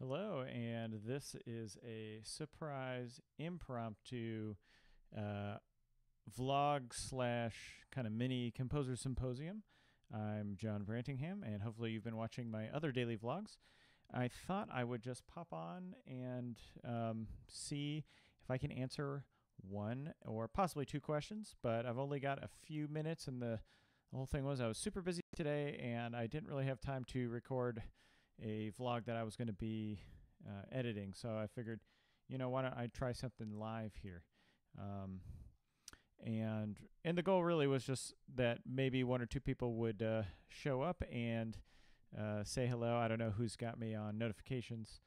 Hello, and this is a surprise impromptu uh, vlog slash kind of mini composer symposium. I'm John Brantingham, and hopefully you've been watching my other daily vlogs. I thought I would just pop on and see if I can answer one or possibly two questions, but I've only got a few minutes, and the whole thing was I was super busy today, and I didn't really have time to record a vlog that I was going to be editing. So I figured, why don't I try something live here? Um, and the goal really was just that maybe one or two people would show up and say hello. I don't know who's got me on notifications,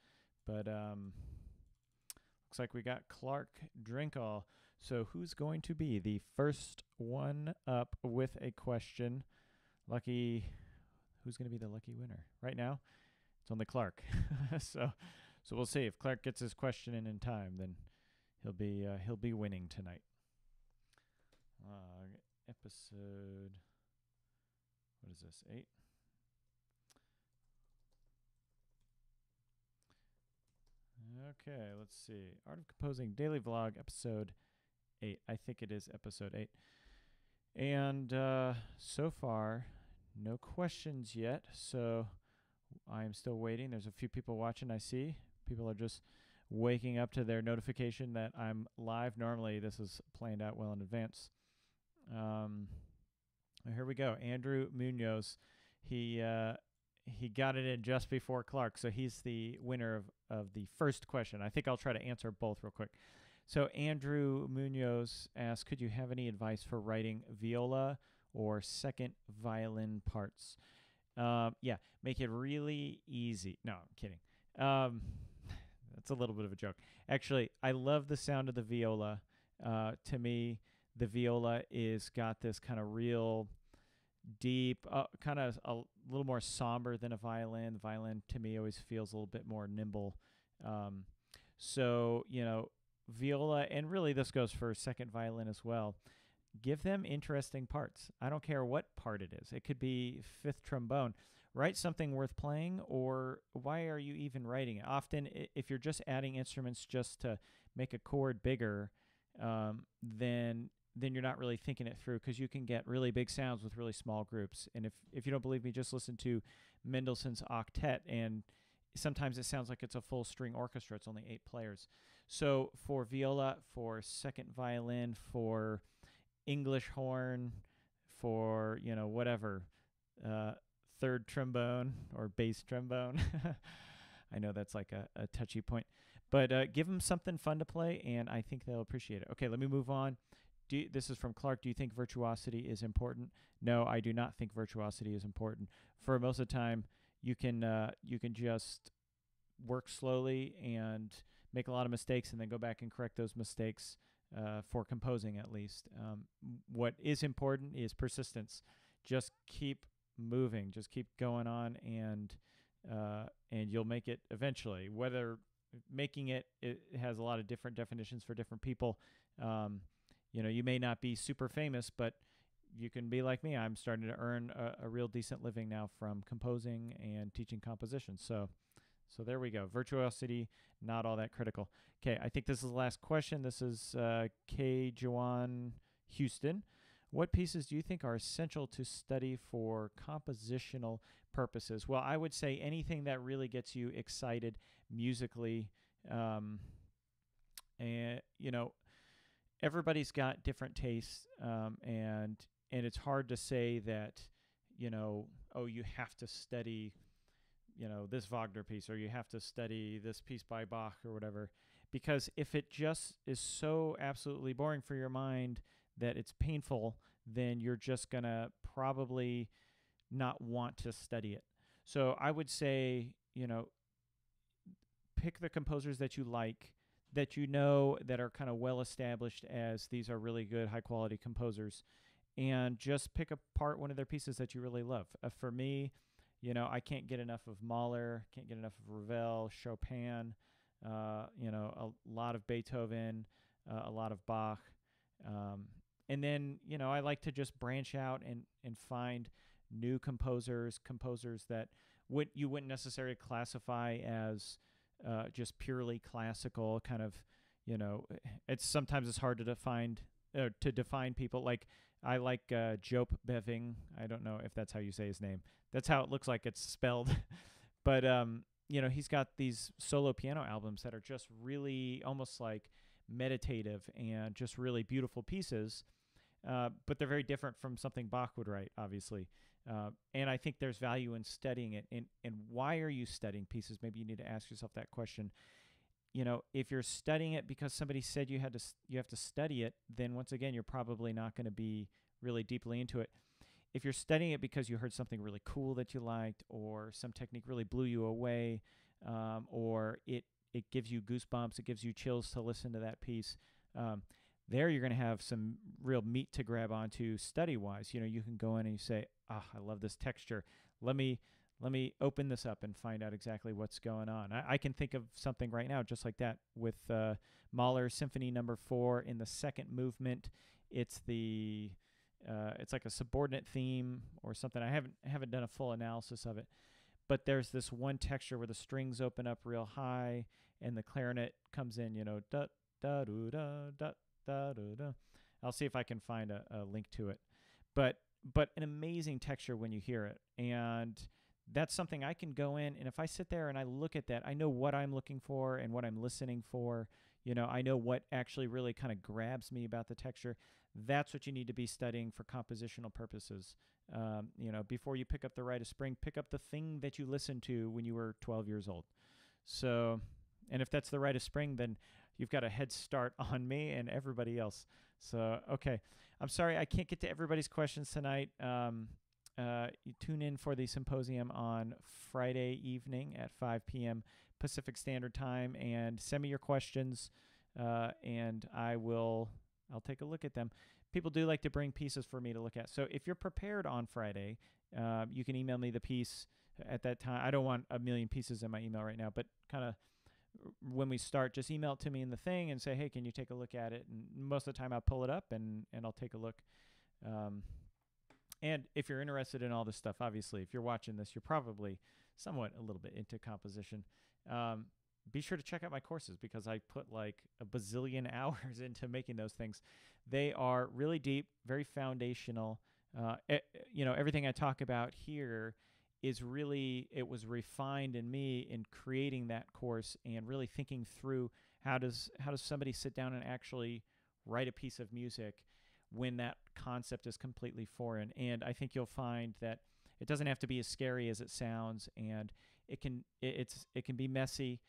but looks like we got Clark Drinkall. So who's going to be the first one up with a question? Lucky, who's going to be the lucky winner? Right now, it's only Clark. so we'll see if Clark gets his question in time. Then he'll be winning tonight. Episode. What is this? 8. Okay, let's see. Art of Composing Daily Vlog, episode 8. I think it is episode 8. And so far, no questions yet. So I'm still waiting. There's a few people watching, I see. People are just waking up to their notification that I'm live. Normally, this is planned out well in advance. Here we go. Andrew Munoz. He got it in just before Clark, so he's the winner of the first question. I think I'll try to answer both real quick. So Andrew Munoz asks, could you have any advice for writing viola or second violin parts? Yeah, make it really easy. No, I'm kidding. That's a little bit of a joke. Actually, I love the sound of the viola. To me, the viola is got this kind of real deep, kind of a little more somber than a violin. The violin, to me, always feels a little bit more nimble. So, viola, and really this goes for second violin as well, give them interesting parts. I don't care what part it is. It could be fifth trombone. Write something worth playing, or why are you even writing it? Often, if you're just adding instruments just to make a chord bigger, then you're not really thinking it through, because you can get really big sounds with really small groups. And if you don't believe me, just listen to Mendelssohn's Octet, and sometimes it sounds like it's a full string orchestra. It's only 8 players. So for viola, for second violin, for English horn, for whatever, third trombone or bass trombone. I know that's like a touchy point, but give them something fun to play, and I think they'll appreciate it. Okay, let me move on. This is from Clark. Do you think virtuosity is important? No, I do not think virtuosity is important. For most of the time, you can just work slowly and make a lot of mistakes, and then go back and correct those mistakes. For composing, at least. What is important is persistence. Just keep moving. Just keep going on, and you'll make it eventually. Whether making it has a lot of different definitions for different people. You may not be super famous, but you can be like me. I'm starting to earn a real decent living now from composing and teaching composition. So there we go. Virtuosity, not all that critical. Okay, I think this is the last question. This is K. Joanne Houston. What pieces do you think are essential to study for compositional purposes? Well, I would say anything that really gets you excited musically. And everybody's got different tastes, and it's hard to say that you have to study this Wagner piece, or you have to study this piece by Bach or whatever, because if it just is so absolutely boring for your mind that it's painful, then you're just going to probably not want to study it. So I would say, pick the composers that you like, that that are kind of well established as these are really good, high quality composers, and just pick apart one of their pieces that you really love. For me, I can't get enough of Mahler, can't get enough of Ravel, Chopin, a lot of Beethoven, a lot of Bach. And then, I like to just branch out and find new composers that you wouldn't necessarily classify as just purely classical kind of, sometimes it's hard to define people. Like I like Jope Beving. I don't know if that's how you say his name. That's how it looks like it's spelled. But he's got these solo piano albums that are just really almost like meditative and just really beautiful pieces. But they're very different from something Bach would write, obviously. And I think there's value in studying it. And why are you studying pieces? Maybe you need to ask yourself that question. If you're studying it because somebody said you have to study it, then once again, you're probably not going to be really deeply into it. If you're studying it because you heard something really cool that you liked, or some technique really blew you away, or it gives you goosebumps, it gives you chills to listen to that piece, there you're going to have some real meat to grab onto study-wise. You can go in and you say, I love this texture. Let me open this up and find out exactly what's going on. I can think of something right now just like that with Mahler's Symphony No. 4 in the second movement. It's like a subordinate theme or something. I haven't done a full analysis of it, but there's this one texture where the strings open up real high and the clarinet comes in, da da da da da da da. I'll see if I can find a link to it, but an amazing texture when you hear it. And that's something I can go in, and if I sit there and I look at that, I know what I'm looking for and what I'm listening for. I know what actually really kind of grabs me about the texture. That's what you need to be studying for compositional purposes. Before you pick up the Rite of Spring, pick up the thing that you listened to when you were 12 years old. So, and if that's the Rite of Spring, then you've got a head start on me and everybody else. So, okay. I'm sorry I can't get to everybody's questions tonight. You tune in for the symposium on Friday evening at 5 p.m. Pacific Standard Time, and send me your questions, and I'll take a look at them. People do like to bring pieces for me to look at. So if you're prepared on Friday, you can email me the piece at that time. I don't want a million pieces in my email right now, but kind of when we start, just email it to me in the thing and say, hey, can you take a look at it? And most of the time I'll pull it up and I'll take a look. And if you're interested in all this stuff, obviously, if you're watching this, you're probably somewhat a little bit into composition. Be sure to check out my courses, because I put like a bazillion hours into making those things. They are really deep, very foundational. Everything I talk about here is really, it was refined in me in creating that course and really thinking through how does somebody sit down and actually write a piece of music when that concept is completely foreign. And I think you'll find that it doesn't have to be as scary as it sounds, and it can be messy,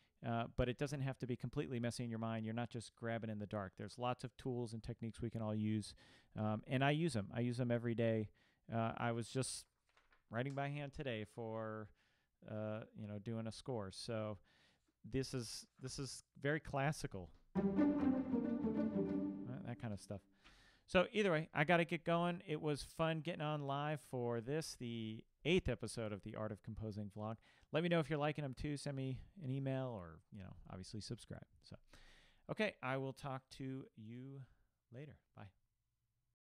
but it doesn't have to be completely messy in your mind. You're not just grabbing in the dark. There's lots of tools and techniques we can all use, and I use them. I use them every day. I was just writing by hand today for doing a score. So this is very classical, that kind of stuff. So either way, I got to get going. It was fun getting on live for this, the 8th episode of the Art of Composing vlog. Let me know if you're liking them too. Send me an email, or, obviously subscribe. So, okay, I will talk to you later. Bye.